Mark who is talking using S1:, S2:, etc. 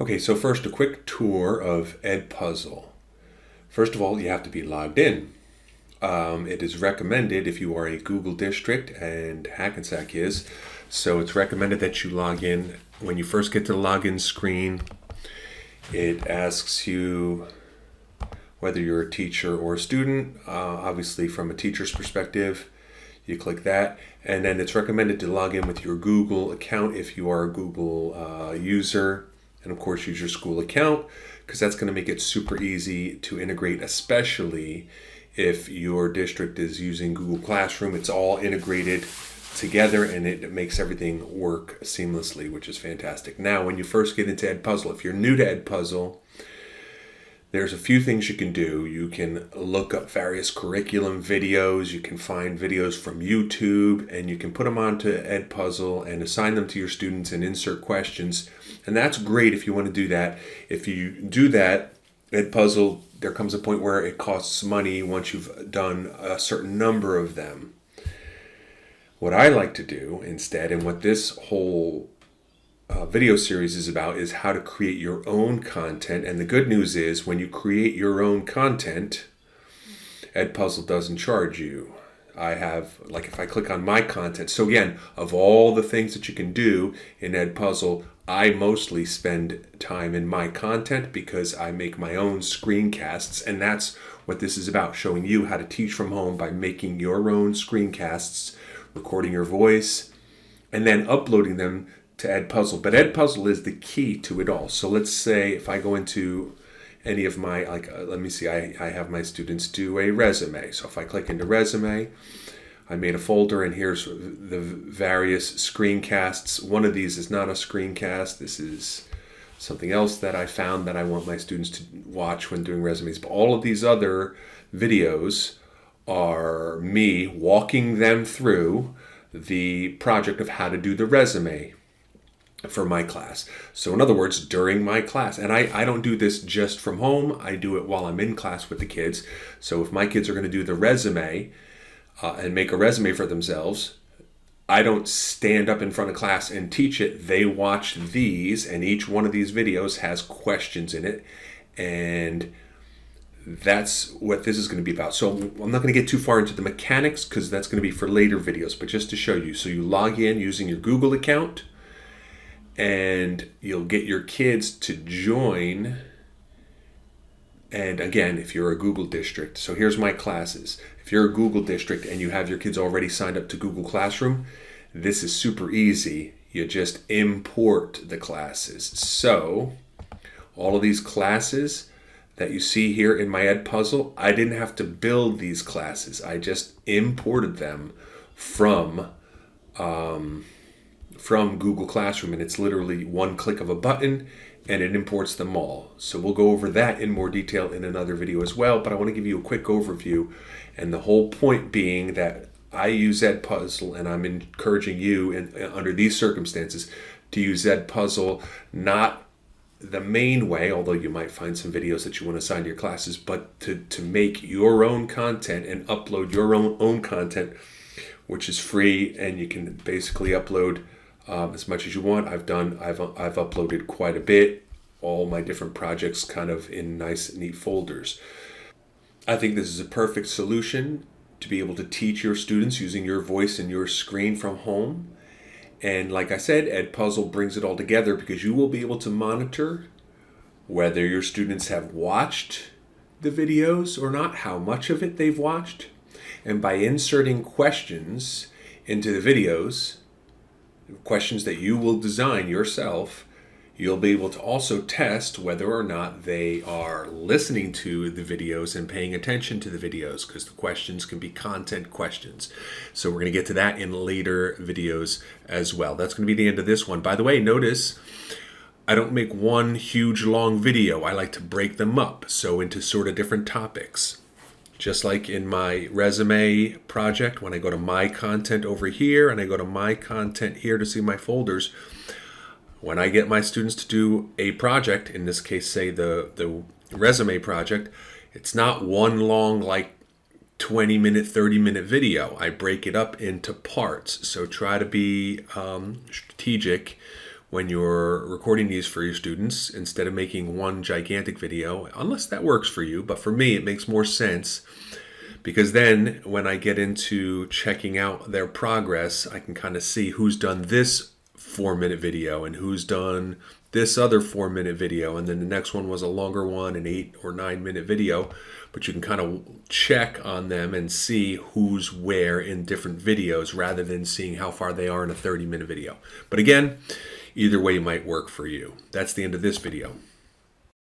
S1: Okay, so first a quick tour of Edpuzzle. First of all, you have to be logged in. It is recommended if you are a Google district, and Hackensack is, so it's recommended that you log in. When you first get to the login screen, it asks you whether you're a teacher or a student. Obviously, from a teacher's perspective, you click that, and then it's recommended to log in with your Google account if you are a Google user, and of course use your school account, because that's going to make it super easy to integrate, especially if your district is using Google Classroom. It's all integrated together and it makes everything work seamlessly, which is fantastic. Now, when you first get into Edpuzzle, if you're new to Edpuzzle, there's a few things you can do. You can look up various curriculum videos. You can find videos from YouTube, and you can put them onto Edpuzzle and assign them to your students and insert questions. And that's great if you want to do that. If you do that, Edpuzzle, there comes a point where it costs money once you've done a certain number of them. What I like to do instead, and what this whole video series is about, is how to create your own content. And the good news is, when you create your own content, Edpuzzle doesn't charge you. I have, like, if I click on my content, so again, of all the things that you can do in Edpuzzle, I mostly spend time in my content because I make my own screencasts, and that's what this is about, showing you how to teach from home by making your own screencasts, recording your voice, and then uploading them to Edpuzzle. But Edpuzzle is the key to it all. So let's say if I go into any of my, let me see, I have my students do a resume. So if I click into resume, I made a folder, and here's the various screencasts. One of these is not a screencast. This is something else that I found that I want my students to watch when doing resumes. But all of these other videos are me walking them through the project of how to do the resume for my class. So in other words, during my class, and I don't do this just from home, I do it while I'm in class with the kids. So if my kids are going to do the resume and make a resume for themselves, I don't stand up in front of class and teach it. They watch these, and each one of these videos has questions in it, and that's what this is going to be about. So I'm not going to get too far into the mechanics because that's going to be for later videos, but just to show you. So you log in using your Google account, and you'll get your kids to join. And again, if you're a Google district, so here's my classes. If you're a Google district and you have your kids already signed up to Google Classroom, this is super easy. You just import the classes. So all of these classes that you see here in my Edpuzzle, I didn't have to build these classes. I just imported them from Google Classroom, and it's literally one click of a button and it imports them all. So we'll go over that in more detail in another video as well, but I want to give you a quick overview, and the whole point being that I use Edpuzzle, and I'm encouraging you under these circumstances to use Edpuzzle, not the main way, although you might find some videos that you want to assign to your classes, but to make your own content and upload your own content, which is free, and you can basically upload as much as you want. I've uploaded quite a bit, all my different projects kind of in nice, neat folders. I think this is a perfect solution to be able to teach your students using your voice and your screen from home. And like I said, Edpuzzle brings it all together because you will be able to monitor whether your students have watched the videos or not, how much of it they've watched. And by inserting questions into the videos, questions that you will design yourself, you'll be able to also test whether or not they are listening to the videos and paying attention to the videos, because the questions can be content questions. So we're going to get to that in later videos as well. That's going to be the end of this one. By the way, notice I don't make one huge long video. I like to break them up so into sort of different topics. Just like in my resume project, when I go to my content over here and I go to my content here to see my folders, when I get my students to do a project, in this case, say the resume project, it's not one long, like 20-minute, 30-minute video. I break it up into parts. So try to be strategic when you're recording these for your students instead of making one gigantic video, unless that works for you. But for me, it makes more sense because then when I get into checking out their progress, I can kind of see who's done this 4-minute video and who's done this other 4-minute video, and then the next one was a longer one, an 8 or 9-minute video. But you can kind of check on them and see who's where in different videos rather than seeing how far they are in a 30-minute video. But again, either way might work for you. That's the end of this video.